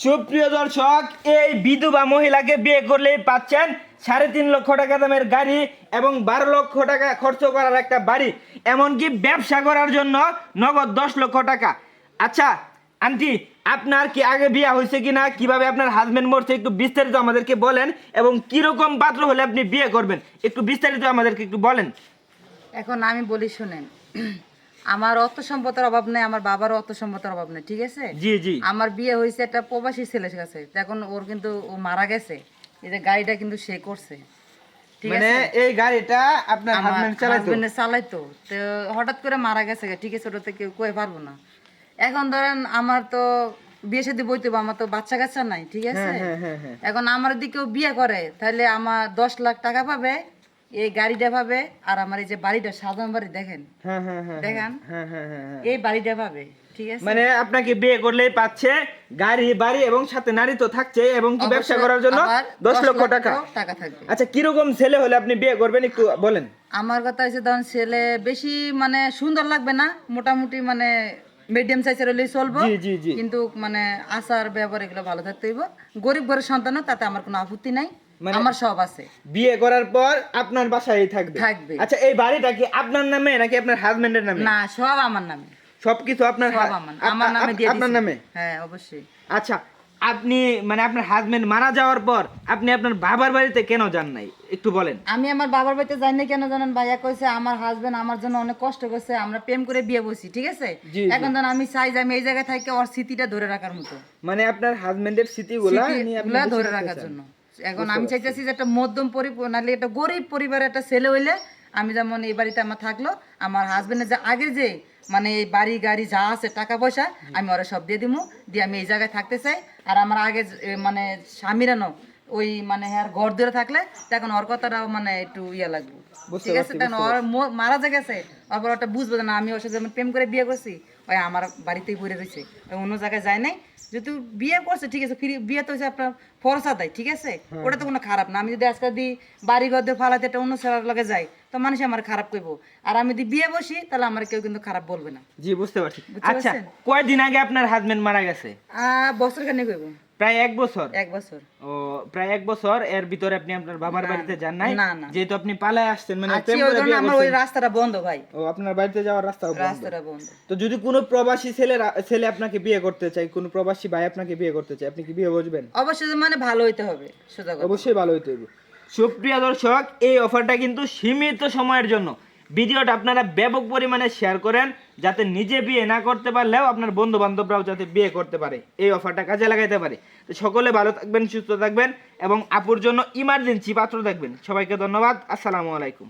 সুপ্রিয় দর্শক, এই বিধবা মহিলাকে বিয়ে করলেই পাচ্ছেন 3.5 লক্ষ টাকা দামের গাড়ি এবং 12 লক্ষ টাকা খরচ করার একটা বাড়ি, এমনকি ব্যবসা করার জন্য নগদ 10 লক্ষ টাকা। আচ্ছা আন্টি, আপনার কি আগে বিয়ে হয়েছে কিনা, কিভাবে আপনার হাজবেন্ড মরছে একটু বিস্তারিত আমাদেরকে বলেন, এবং কিরকম পাত্র হলে আপনি বিয়ে করবেন একটু বিস্তারিত আমাদেরকে একটু বলেন। এখন আমি বলি শুনেন, আমার অর্থ সম্পদের অভাব নেই, আমার বাবারও অর্থ সম্পদের অভাব নেই, ঠিক আছে? জি জি। আমার বিয়ে হয়েছে একটা প্রবাসী ছেলের কাছে, এখন ওর কিন্তু ও মারা গেছে, এই যে গাড়িটা কিন্তু সে করছে, ঠিক মানে আছে? এই গাড়িটা আপনার হাজবেন্ড চালাইতো, তো হঠাৎ করে মারা গেছে, ঠিক আছে? ওটাতে কেউ কয়ে পারবো না। এখন ধরেন আমার তো বিয়ে শাদী বইতে হবে, আমার তো বাচ্চা কাচ্চা নাই, ঠিক আছে? এখন আমার দিকেও বিয়ে করে, তাহলে আমার 10 লাখ টাকা পাবে, এই গাড়িটা পাবে, আর আমার এই যে বাড়িটা সাধারণ বাড়ি দেখেন, দেখেন এই বাড়িটা পাবে, ঠিক আছে? মানে আপনাকে বিয়ে করলেই পাচ্ছে গাড়ি বাড়ি এবং সাথে নারী তো থাকছে, এবং কি ব্যবসা করার জন্য 10 লক্ষ টাকা থাকবে। আচ্ছা, কিরকম ছেলে হলে আপনি বিয়ে করবেন একটু বলেন। আমার কথা হচ্ছে, ধরেন ছেলে বেশি মানে সুন্দর লাগবে না, মোটামুটি মানে মিডিয়াম সাইজের হলেই চলবো, কিন্তু মানে আচার ব্যবহার এগুলো ভালো থাকতে হইব। গরিব ঘরের সন্তান, তাতে আমার কোনো আপত্তি নাই, আমার সব আছে। বিয়ে করার পর আপনার বাসায় থাকবে। আচ্ছা, এই বাড়িটা কি আপনার নামে নাকি আপনার হাজবেন্ডের নামে? না, সব আমার নামে, সবকিছু আপনার আমার নামে দিয়ে আপনার নামে? হ্যাঁ, অবশ্যই। আচ্ছা, আপনি মানে আপনার হাজবেন্ড মারা যাওয়ার পর আপনি আপনার বাবার বাড়িতে কেন যান নাই একটু বলেন। আমি আমার বাবার বাড়িতে যাই না কেন জানেন? ভাইয়া কইছে আমার হাজবেন্ড আমার জন্য অনেক কষ্ট করছে, আমরা প্রেম করে বিয়ে বসি, ঠিক আছে? এখন ধরেন আমি চাই যে আমি এই জায়গায় থাকি ওর স্মৃতিটা ধরে রাখার মতো, মানে আপনার হাজবেন্ডের স্মৃতিগুলা ধরে রাখার জন্য। এখন আমি চাইতেছি যে একটা মধ্যম নাহলে একটা গরিব পরিবারের একটা ছেলে হইলে, আমি যেমন এই বাড়িতে আমার থাকলো, আমার হাজবেন্ডের যে আগে যে মানে এই বাড়ি গাড়ি যা আছে টাকা পয়সা আমি ওরা সব দিয়ে দিমু, দিয়ে আমি এই জায়গায় থাকতে চাই। আর আমার আগে মানে স্বামীরানো ওই মানে আর ঘর ধরে থাকলে তখন ওর কথাটা মানে একটু ইয়া লাগবে, ঠিক আছে? তখন ওর মারা যে গেছে, ওর একটা বুঝবো না আমি ওর সাথে যেমন প্রেম করে বিয়ে করছি, ওই আমার বাড়িতেই পড়ে রয়েছে, অন্য জায়গায় যায় নাই। যেহেতু বিয়ে করছে, ঠিক আছে, বিয়ে তো হচ্ছে আপনার ফরসা দেয়, ঠিক আছে? ওটা তো কোনো খারাপ না। আমি যদি আজকে দিই বাড়ি ঘর দিয়ে ফালাতে একটা অন্য ছেলের লগে যাই, তো মানুষ আমার খারাপ করবো। আর আমি যদি বিয়ে বসি, তাহলে আমার কেউ কিন্তু খারাপ বলবে না। জি, বুঝতে পারছি। আচ্ছা, কয়দিন আগে আপনার হাজবেন্ড মারা গেছে? বছর খানিক হইব। প্রায় 1 বছর? 1 বছর। ও, প্রায় 1 বছর। এর ভিতরে আপনি আপনার বাবার বাড়িতে যান নাই? যেহেতু আপনি পালায় আসছেন, মানে প্রেম করে বিয়ে করছেন। আমার ওই রাস্তাটা বন্ধ ভাই। ও, আপনার বাড়িতে যাওয়ার রাস্তাটা বন্ধ। তো যদি কোনো প্রবাসী ছেলে আপনাকে বিয়ে করতে চায়, কোনো প্রবাসী ভাই আপনাকে বিয়ে করতে চায়, আপনি কি বিয়ে বসবেন? অবশ্যই, মানে ভালো হইতে হবে, সোজা কথা। অবশ্যই ভালো হইতে হবে। সুপ্রিয় দর্শক, এই অফারটা কিন্তু সীমিত সময়ের জন্য। ভিডিওটা আপনারা ব্যাপক পরিমাণে শেয়ার করেন, যাতে নিজে বিয়ে না করতে পারলেও আপনার বন্ধু বান্ধবরাও যাতে বিয়ে করতে পারে, এই অফারটা কাজে লাগাইতে পারে। তো সকলে ভালো থাকবেন, সুস্থ থাকবেন, এবং আপুর জন্য ইমার্জেন্সি পাত্র দেখবেন। সবাইকে ধন্যবাদ। আসসালামু আলাইকুম।